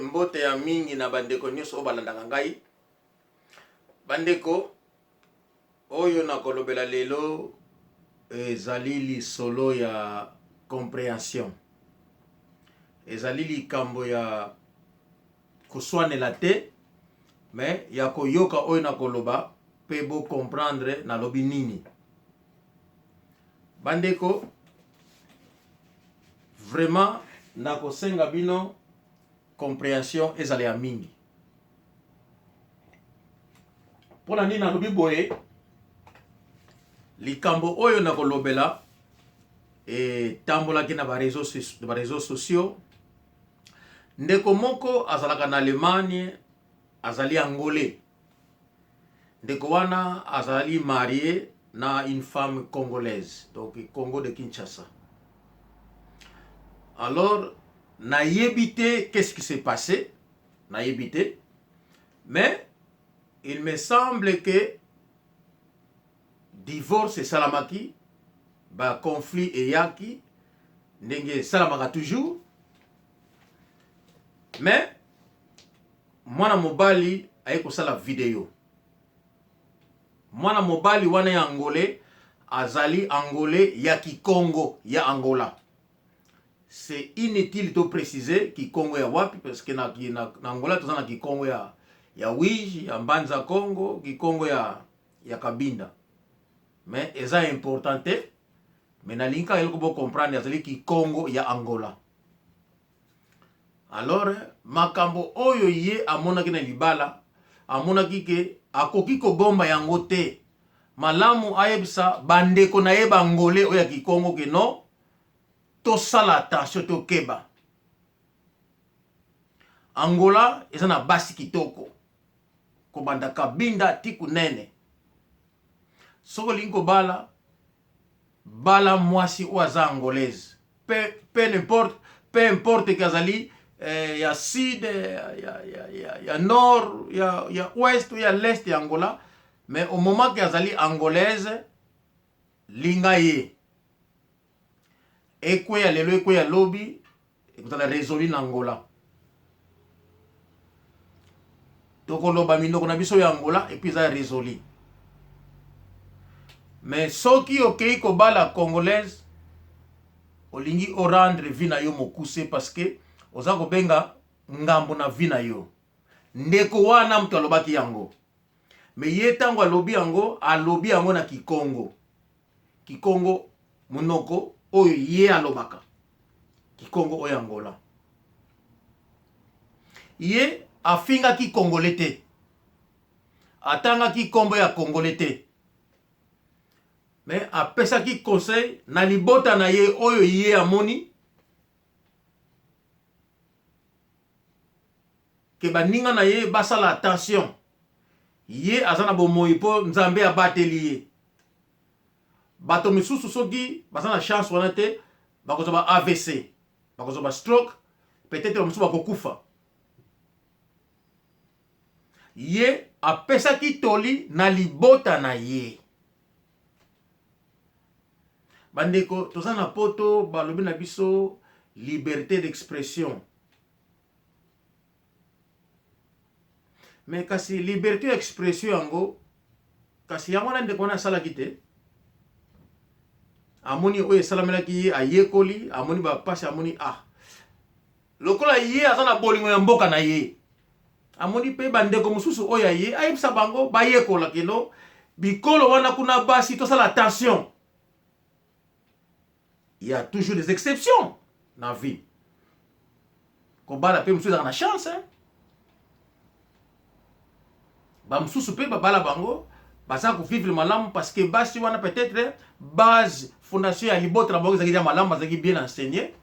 mbote ya mingi na bandeko nyonso o balandaka ngai. Bandeko oyo na kolobela lelo ezali lisolo ya compréhension. Ezali likambo ya koswanela te, mais ya koyoka oyo na koloba pe bo comprendre na lobi nini. Bandeko vraiment na kosenga bino compréhension ezali ya mingi. Pona nini na lobi boye likambo oyo na kolobela tambolaki na ba réseaux sociaux. Ndeko moko azalaka na Allemagne, azali angolais. Ndeko wana azali marié na une femme congolaise, donc Congo de Kinshasa. Alors, na yebite, qu'est-ce qui s'est passé? Na yebite. Mais il me semble que divorce et salamaki, ba conflit et yaki, ndenge salamaka toujours. Mais mwana mobali aye kosala vidéo. Mwana mobali wana ya angolais azali angolais ya Kikongo ya Angola. C'est inutile de préciser Kikongo ya wapi parce que na Angola tozana Kikongo ya Wiji, ya Mbanza Congo, Kikongo ya Kabinda. Mais eza importante, mais na linka eloko bo comprendre azali Kikongo ya Angola. Alors makambo oyo ye amonaki na libala, amonaki ke akoki kogomba yango te. Malamu ayebisa bandeko na ye bangole oyo ya Kikongo ke no to sala attention to keba. Angola eza na basi kitoko ko banda Kabinda tiku nene. Soko linko bala mwasi oaza angolaise. Peu importe kazali ya sud, ya nord, ya ouest, ya l'est ya Angola, mais au moment que azali angolaise, linga ye. Ekwe ya lelo, ekwe ya lobi, ekutala résolu na Angola. Toko loba mindoko na biso ya Angola, et puis ça résolu. Mais soki okei ko bala congolaise, olingi orendre vina yo mokuse parce que oza kobenga ngambo na vina yo. Ndeko wana mtu alobaki yango. Me ye tango alobi yango na Kikongo. Kikongo monoko oyo ye alobaka. Kikongo oyo Angola. Ye afinga ki Congolais te. Atanga ki kombo ya Congolais te. Mais apesa ki conseil na libota na ye oyo ye amoni. Que baninga na ye basala attention. Ye azana bomoi po nzambe abateli ye. Bato misusu soki basana chance wana te bakozoba AVC, bakozoba stroke, peut-être misusu bakokufa. Ye apesa ki toli na libota na ye. Bandeko tozana poto balobi na biso liberté d'expression. Mais kasi liberté d'expression yango kasi yango na ndeko na sala kite amoni oye salamela ki ayekoli amoni ba pasi amoni lokola ye azana bolingo ya mboka na ye amoni pe bandeko mususu oya ye ayebisa bango bayekola kino bikolo wana kuna basi to sala attention. Il y a toujours des exceptions dans la vie. Kobala pe mususu na chance hein. Bamsusu pe babala bango basa ko vivre malamu parce que basi wana peut-être base fondation ya libota na bango zaki ya malamu zaki bien enseigné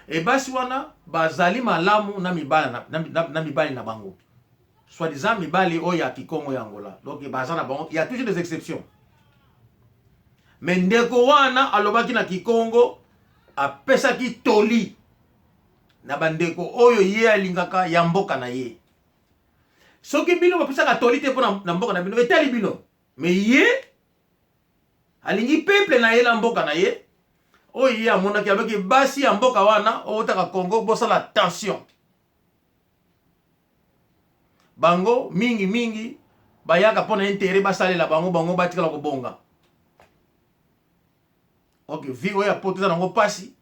et basi wana bazali malamu na mibala na mibali na bango soit disant mibali o ya Kikongo ya Angola. Donc bazana bango il y a toujours des exceptions. Mais ndeko wana alobaki na Kikongo apesa ki toli na bandeko oyo ye alingaka ya mboka na ye. Soki bino bapesa katolite po na mboka na bino etali bino. Mais ye alingi peuple na ye la mboka na ye oyo amonaki avec basi ya mboka wana otaka Congo bosala tension bango mingi bayaka pona intérêt basalela bango batikala kobonga. Ok, vi oyo poteza nango pasi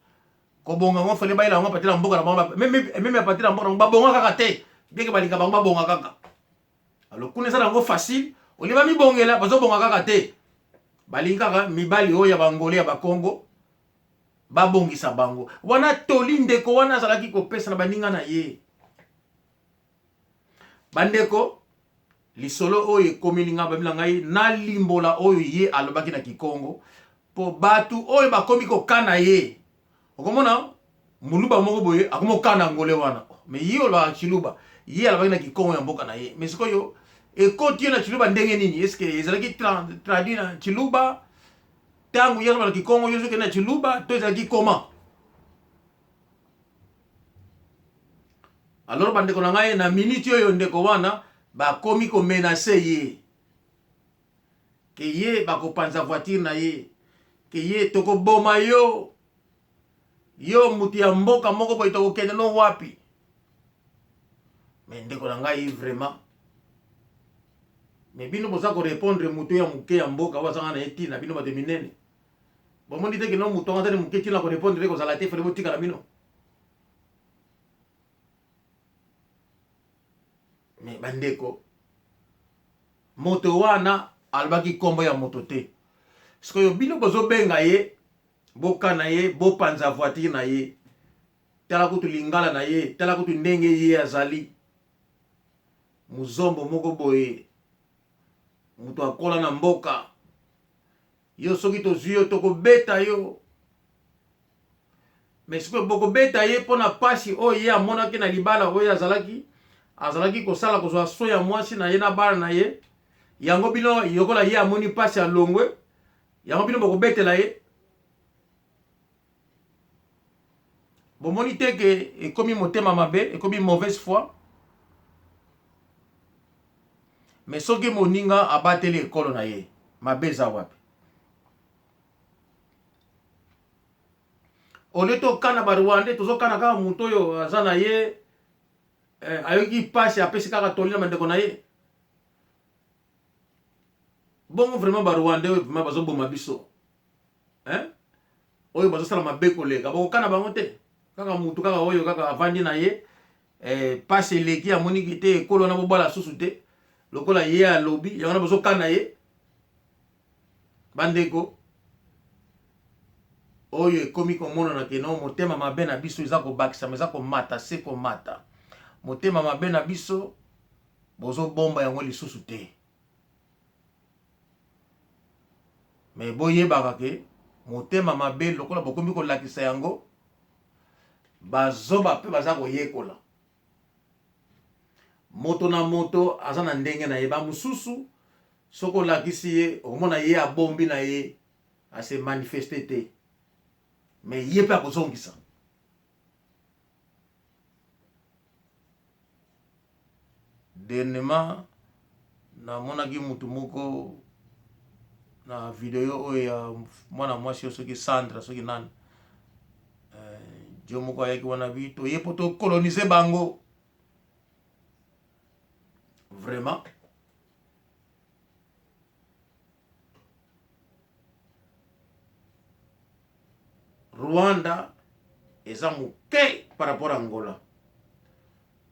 kobonga ngo fele bayila ngo patela mboka na bango même patela mboka na babonga kaka te bien que balinga bango babonga kaka. Alors kuna sala ngo facile oliba mi bongela bazo bonga kaka te balinga kaka mibali oyo ya bangole ya bakongo babongisa bango wana toli ndeko wana azalaki kopesa na baninga na ye bandeko lisolo oyo ekomilinga bamila ngai na limbola oyo ye alobaki na Kikongo po batu oyo bakomi kokana ye okomona muluba moko boye akomokana ngole wana mais ye oloba chiluba ye alobaki na Kikongo ya mboka na ye mais sikoyo ekoti na chiluba ndenge nini est-ce que ezalaki traduit na chiluba tangu ye na Kikongo yo soki na chiluba to ezalaki comment? Alors bandeko na ngai na minute oyo ndeko wana bakomi ko menacer ye ke ye bakopanza voiture na ye ke ye tokoboma yo mutu ya mboka moko boye tokokende no wapi. Mais ndeko na ngai vraiment mais bino boza ko répondre mutu ya muke ya mboka wazanga na eti na bino bate minene bomoni te ke no mutu ngata ni muke tina ko répondre ko zala te fele botika na bino. Mais bandeko moto wana albaki kombo ya moto te sikoyo bino bozo benga ye boka na ye bopanza voiture na ye tala kutu lingala na ye tala kutu ndenge ye azali muzombo moko boye mutu akola na mboka yo soki tozwi yo tokobeta yo mais sikoyo bokobeta ye mpona pasi oyo ye amonaki na libala oyo azalaki kosala kozwa so ya mwasi na ye na bana na ye yango bino yokola ye amoni pasi ya longwe yango bino bokobetela ye bomoni te ke ekomi motema mabe ekomi mauvaise foi. Mais soki moninga abateli ekolo na ye mabe eza wapi? Ole tokana barwande tozokana kaka mutu oyo aza na ye ayoki pasi apesi kaka toli na bandeko na ye bongo vraiment barwande oyo vraiment bazoboma biso oyo bazosala mabe koleka bokokana bango te kaka mutu kaka oyo kaka avandi na ye pasi eleki amoniki te ekolo na bobala susu te lokola ye alobi yango na bazokana ye bandeko oyo ekomi komonana ke no motema mabe na biso eza kobakisa eza komata se komata motema mabe na biso bozobomba yango lisusu te. Mais boyebaka ke motema mabe lokola bokomi kolakisa yango bazoba pe baza koyekola moto na moto aza na ndenge na ye bamosusu soko olakisi ye okomona ye abombi na ye ase manifeste te mais ye pe akozongisa. Dernièrement namonaki mutu moko na video oyo ya mwana mwasi soki Sandra soki nani jo moko ayaki wana bito ye poto coloniser bango vraiment Rwanda eza muke par rapport à Angola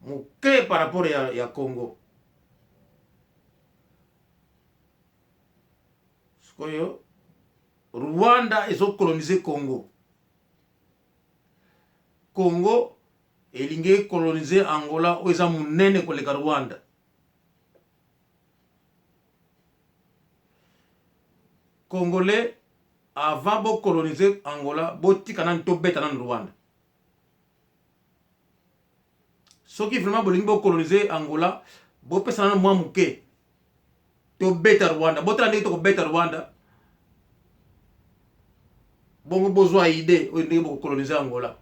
muke par rapport ya Congo sikoyo Rwanda ezo coloniser Congo elingi coloniser Angola oyo eza munene koleka Rwanda. Congolais avant bo coloniser Angola botika nani to beta nani Rwanda soki vraiment bolingi bo coloniser Angola bo pesa nani mwa muke to beta Rwanda botala ndenge to ko beta Rwanda bongo bozwa idée oyo ndenge bo coloniser Angola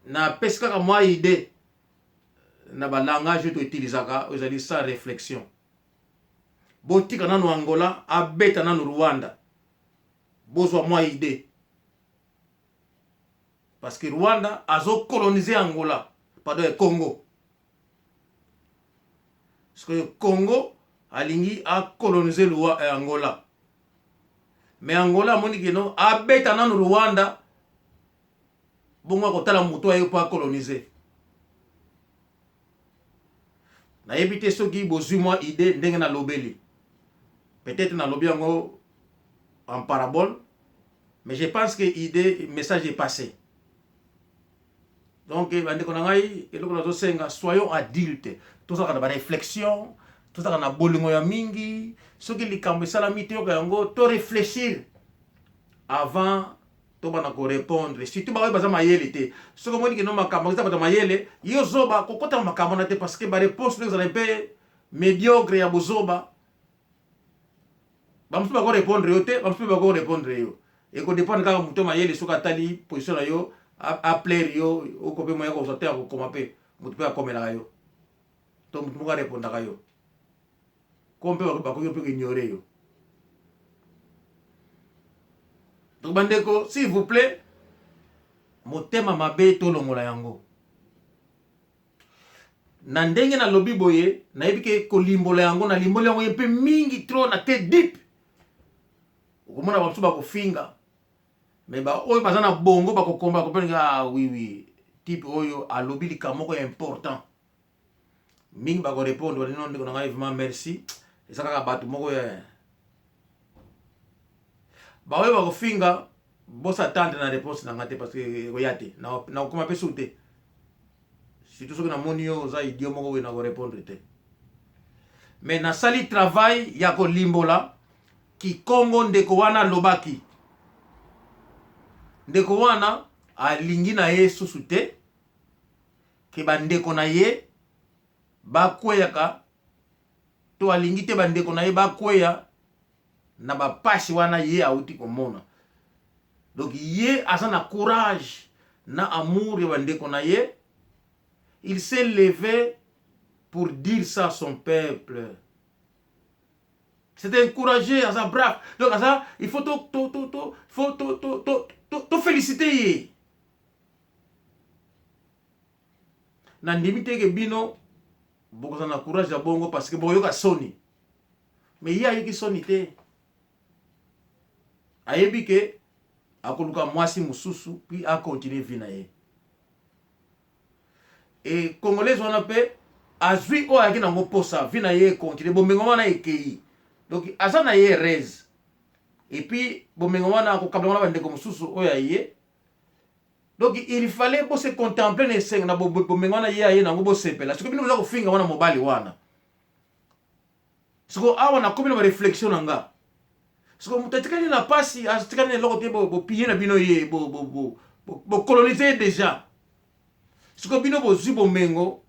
na pesi kaka mwa idée na ba langage to utilisaka ezali sans réflexion botika nanu Angola abeta nanu Rwanda bozwa mwa idée. Parce que Rwanda azo coloniser Angola, pardon, Congo. Parce que Congo alingi a coloniser Angola. Mais Angola moni kino a beta nan Rwanda bongo kotala muto ayo pa coloniser. Na yebite soki bozwi mwa idée ndenge na lobeli. Peut-être na lobi yango en parabole, mais je pense que l'idée, message est passé. Donc, soyons adultes. Tout ça, on a réflexion, tout ça, on a bolingo ya mingi, ce qui est comme ça, la mitio, to réfléchir avant to bana ko répondre. Si tu vas pas mayele, ce que moi dis que non makambo, ça pas mayele, yo zoba, kokota makambo na te parce que ba réponse les un peu médiocre ya bozoba. Bamsu ba ko répondre yo te, bamsu ba ko répondre yo. Et ko dépend kaka muto mayele soka tali position na yo a plaire yo o ko pe moya ko sortir ko koma pe muto pe akomela yo. To muto ka répondre ka yo. Ko pe ba ko yo pe ignorer yo. Donc bandeko, s'il vous plaît, motema mabe to longola yango. Na ndenge na lobi boye, na yebike ko limbola yango na limbola yango yepe mingi trop na te deep. Okomona ba ba ko finga. Mais ba oyo bazana bongo ba ko komba ko penga oui type oyo alobi likamoko important. Mingi ba ko répondre wali non ndeko na ngai vraiment merci. Ezaka ka batu moko ya ba oyo ba ko finga boss attendre na réponse na ngate parce que koyate na okoma pe souté. Si tout ce que na monio za idiot moko we na ko répondre te. Mais na sali travail ya ko limbola ki Kongo ndeko wana lobaki. Ndeko wana alingi na ye susu te ke bandeko na ye bakweyaka to alingi te bandeko na ye bakweya na bapashi wana ye auti komona. Donc ye asa na courage na amour ya bandeko na ye. Il s'est levé pour dire ça à son peuple. C'était encouragé, asa brave. Donc asa il faut to féliciter. Na ndimite ke bino boko na courage ya bongo parce que boyoka soni. Mais il y a yoki soni te. Ayebi ke akoluka mwasi mususu puis a continuer vie na ye. Et congolais on appelle azui o yaki na ngoposa vie na ye continuer bomengo wana ekei. Donc asa na ye reze. Et puis bomengo wana ko kabla wana bandeko mususu o ya ye. Donc il fallait pour se contempler les cinq na bomengo wana ye aye na ngo bosepela. Siko bino ko finga wana mobali wana. Siko awa na komina réflexion nga. Siko mutatikani na pasi atikani loko te bo piye na bino ye bo coloniser déjà. Siko bino bo zu bomengo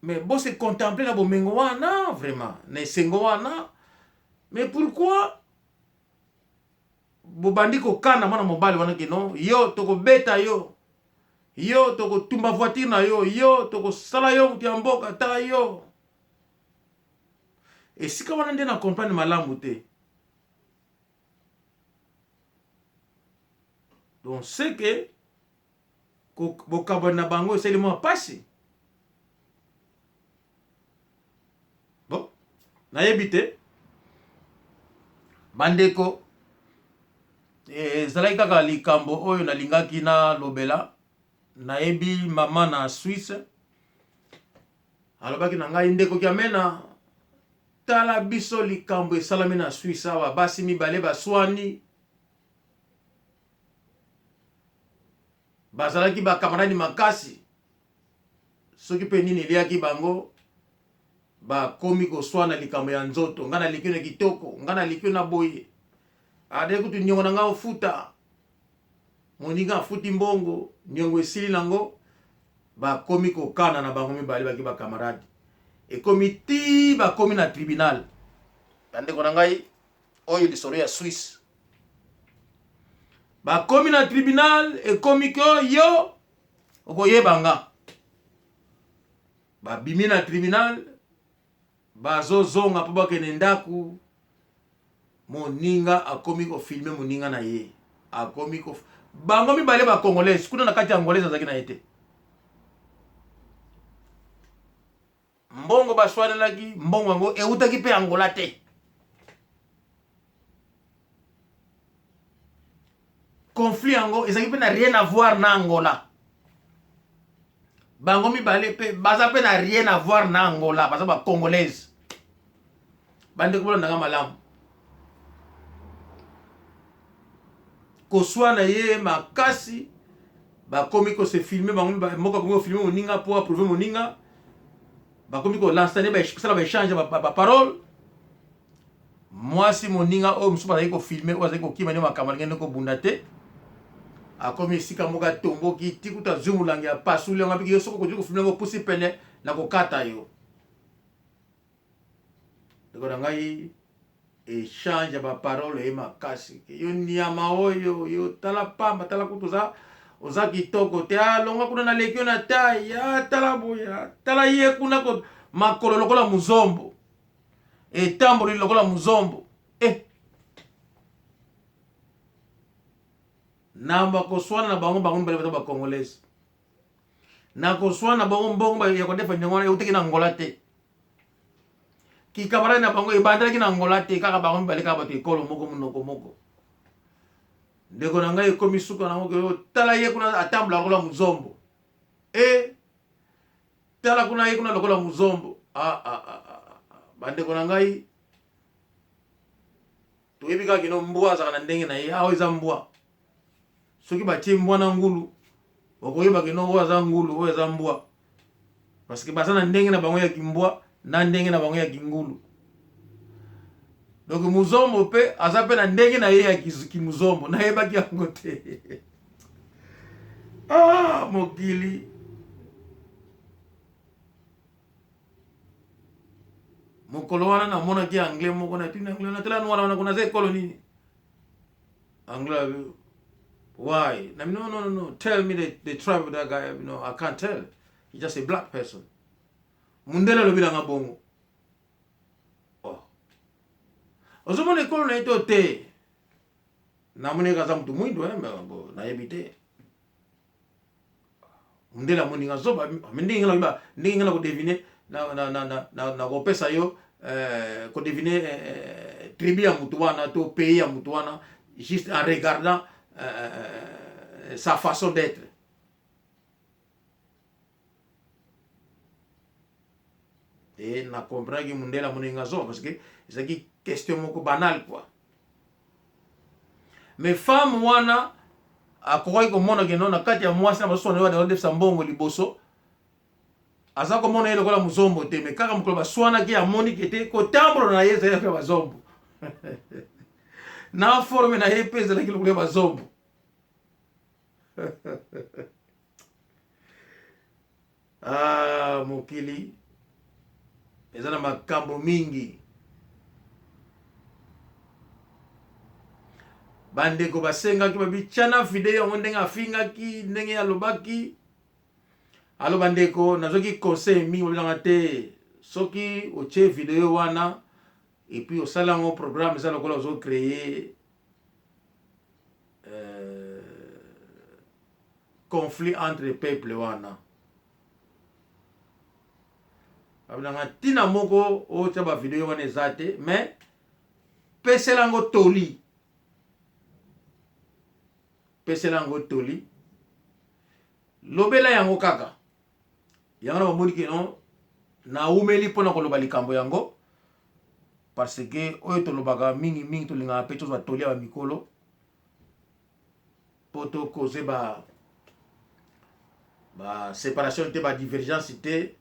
mais bo se contempler na bomengo wana vraiment na sengo wana. Mais pourquoi bobandi ko kana mwana mobali wana kino yo toko beta yo toko tumba voiture na yo toko sala yo muti mboka ta yo. Et si ka wana ndena comprendre malamu te. Donc c'est que bokabona bango c'est le mot passé. Bon, na yebite bandeko ezalaki kaka likambo oyo nalingaki na lobela nayebi mama na Suisse alobaki na ngai ndeko kiamena tala biso likambo esalami na Suisse awa basi mibale baswani bazalaki bakamaradi makasi soki pe nini eliaki bango bakomi koswana likambo ya nzoto nga na likio na kitoko nga na likio na boye ade kutu nyongo na nga ofuta moninga afuti mbongo nyongo esili nango bakomi kokana na bango mibali baki bakamaradi ekomi ti bakomi na tribunal bandeko na ngai oyo lisolo ya Suisse bakomi na tribunal ekomi ko yo okoyebanga babimi na tribunal bazozonga po bakende ndaku moninga akomi ko filmer moninga na ye akomi ko bango mibale ba congolais kuna na kati ya angolaise azaki na été mbongo baswanelaki mbongo yango eutaki mpe angola te conflit yango ezalaki mpe na rien à voir na angola bango mibale mpe baza mpe na rien à voir na angola baza bacongolaise bandeko bolondanga malamu koswana ye makasi bakomi kose filme bango moko bakomi kofilme moninga mpo aprouve moninga bakomi kolansane basala baéchange baparole mwasi moninga oyo mosusu bazalaki kofilme oyo azalaki kokima nde makambo ndenge nde kobunda te akomi esika moko atomboki tikuta zwi molangi ya pasuli yango apiki yo soko kodii kofilme yango pusi pene na kokata yo ndeko na ngai échange ya baparole ye makasi yo niama oyo yo tala pamba tala kutu oza kitoko te alonga kuna na leki yo na tai tala boya tala ye kuna makolo lokola muzombo etamboli lokola muzombo na bakoswana na bango mibale baza bacongolaise na koswana na bango mbongo ya kodefa nyango wana euteki na angola te kikamarade na bango ebandelaki na angola te kaka bango mibale kaka bato ekolo moko monoko moko ndeko na ngai ekomi suka nango tala ye kuna atambola lokola muzombo tala kuna ye kuna lokola muzombo bandeko na ngai toyebi kaka kino mbwa azaka na ndenge na ye awa eza mbwa soki batie mbwa na ngulu okoyeba kino oyo aza ngulu oyo eza mbwa parce que baza na ndenge na bango ya kimbwa na ndenge na bango ya kingulu donc muzombo mpe aza mpe na ndenge na ye ya kimuzombo nayebaki yango te mokili mokolo wana namonaki anglais moko na tuni anglais natala nwala wana kuna za ekolo nini anglais why no tell me the tribe of that guy I can't tell he's just a black person mundele alobi nanga bongo ozomona ekolo na ye to te namoni kaza mutu mwindo nayebi te mundele amoninga zoba ndenge ngela kodevine na kopesa yo kodevine tribu ya mutu wana to pays ya mutu wana juste en regardant sa façon d'être et na comprendre que mundele amoninga zoba parce que ezaki question moko banal quoi mais femme wana akoki komona ke na kati ya mwasi na baswana yo adefisa mbongo liboso aza komona ye lokola muzombo te mais kaka mokolo baswanaki amoni ke te kotambola na ye ezalaki ya bazombo na forme na ye mpe ezalaki lokola ya bazombo mokili eza na makambo mingi bandeko basengaki babichana video yango ndenge afingaki ndenge alobaki alo bandeko nazoki conseil mingi bolanga te soki otie video wana et puis osala yango programme eza lokola ozo créer conflit entre peuple wana abilanga tina moko otia ba video wana eza te mais pesela yango toli pesela yango toli lobela yango kaka yango na bamoni kino naumeli mpona koloba likambo yango parce que oyo tolobaka mingi tolingaka mpe tozwa toli ya bamikolo mpo tokoze ba séparation te badivergence te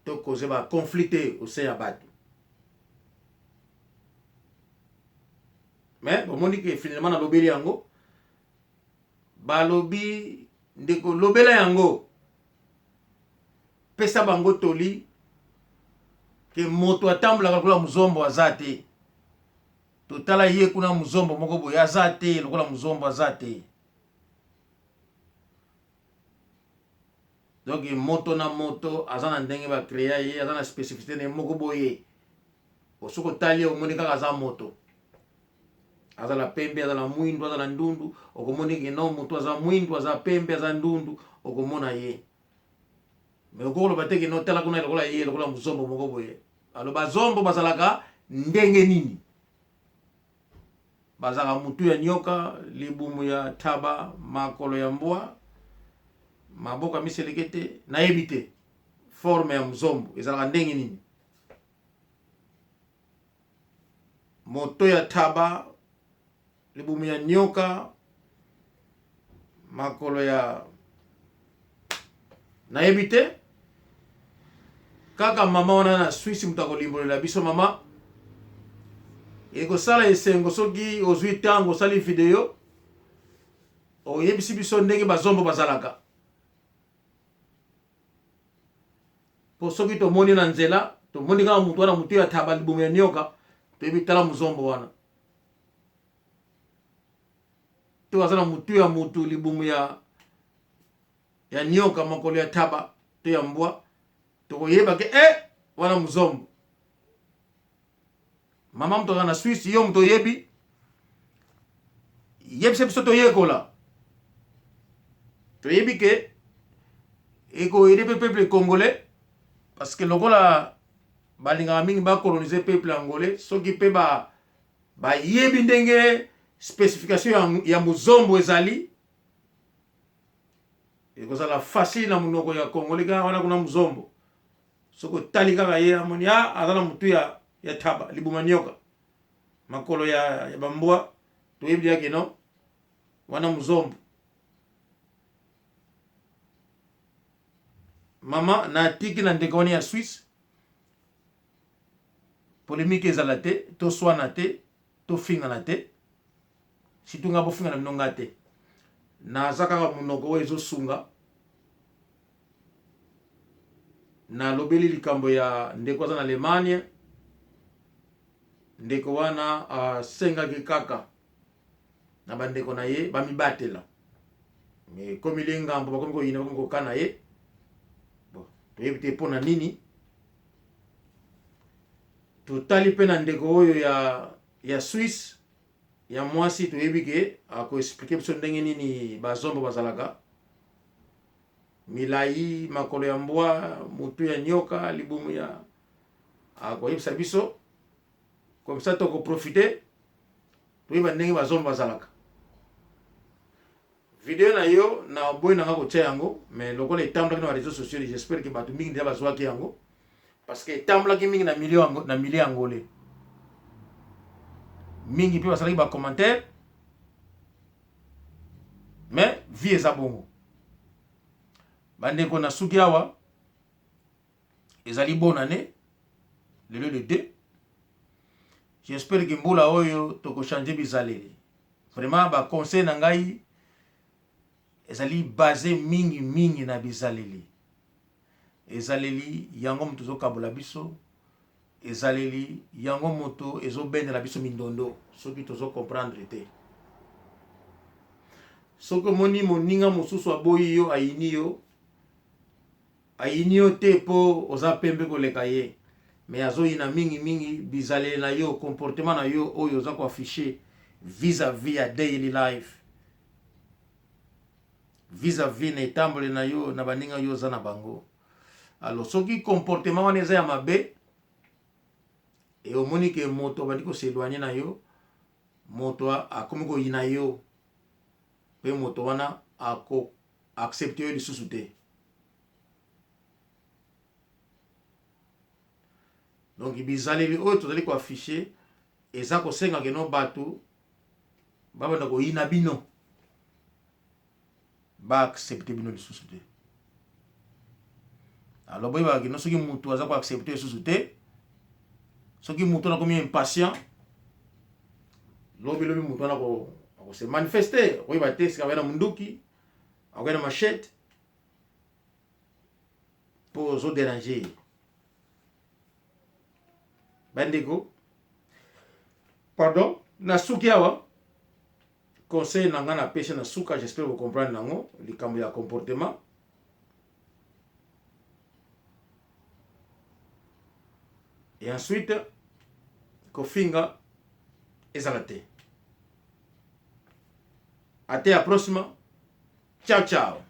tokoze ba conflit te ose ya bato mais bomoni ke finalement nalobeli yango balobi ndeko lobela yango pesa bango toli ke moto atambolaka lokola muzombo aza te totala ye kuna muzombo moko boye aza te lokola muzombo aza te donc moto na moto aza na ndenge bacréa ye aza na spécificité na ye moko boye osoki otali omoni kaka aza moto azala pembe azala mwindu azala ndundu okomoni keno mutu aza mwindu aza pembe aza ndundu okomona ye me okoloba te keno tala kuna lokola ye lokola muzombo moko boye alo bazombo bazalaka ndenge nini bazaka mutu ya nyoka libumu ya taba makolo ya mbwa maboka miseleke te nayebi te forme ya muzombo ezalaka ndenge nini moto ya taba libumu ya nyoka makolo ya nayebi te kaka mama wana na Suisse mutu akolimbolela biso mama ekosala esengo soki ozwi ntango osali video oyebisi biso ndenge bazombo bazalaka po soki tomoni na nzela tomoni kaka mutu wana mutu ya taba libumu ya nyoka toyebi tala muzombo wana to azala mutu ya mutu libumu ya nyoka makolo ya taba to ya mbwa tokoyeba ke wana muzombo mama mutu na Suisse yo mutu yebi yebise biso toyekola toyebi ke ekoyede pe peuple congolais parce que lokola balingaka mingi bacoloniser peuple angolais soki pe bayebi ndenge spécification ya muzombo ezali ekozala facile na munoko ya congolais kaka wana kuna muzombo soki otali kaka ye amoni azala mutu ya taba libuma nyoka makolo ya bambwa toyebi yake no wana muzombo mama na tiki na ndeko wana ya Suisse polémique ezala te to swana te to fingana te surtout nga bofinga na minonga te naza kaka munoko oyo ezosunga nalobeli likambo ya ndeko aza na Allemagne ndeko wana asengaki kaka na bandeko na ye bamibatela me komi le ngambo bakomi koyina bakomi kokana ye bon toyebi te mpo na nini totali mpe na ndeko oyo ya Suisse ya mwasi toyebi ke akoexplike biso ndenge nini bazombo bazalaka milai makolo ya mbwa mutu ya nyoka libumu ya akoyebisa biso comme ça tokoprofite toyeba ndenge bazombo bazalaka video na yo na boyi nanga kotia yango mais lokola etambolaki na réseaux sociaux j'espère que bato mingi ndeya bazwaki yango parce que etambolaki mingi na milieu angolais mingi mpe basalaki bacommentaire mais vie eza bongo bandeko na suki awa ezali bonne année lelo le 2 j'espère que mbula oyo tokochange bizaleli vraiment baconseil na ngai ezali basé mingi na bizaleli ezaleli yango moto ezokabola biso ezaleli yango moto ezobendela biso mindondo soki tozokomprendre te soki omoni moninga mosusu aboyi yo ayini yo te mpo oza pembe koleka ye mais azoyina mingi bizaleli na yo comportement na yo oyo oza koaffiche vis-à-vis ya daily life vis-à-vis na etambole na yo na baninga yo oza na bango alors soki comportement wana eza ya mabe e omoni ke moto bandi koseloigne na yo moto akomi koyina yo mpe moto wana ako accepte yo lisusu te donc bizaleli oyo tozali koaffiche eza kosenga keno bato babanda koyina bino baaccepte bino lisusu te alors boyebaka keno soki moto aza koaccepte lisusu te soki moto wana komi impatient lobi moto wana akose manifeste akoyeba te sika akoya na munduki akoya na machete mpo ozoderange bandeko pardon na suki awa conseil na nga na pese na suka j'espère vous comprendre nango likambo ya comportement et ensuite kofinga ezala te Até a próxima. Tchau, tchau.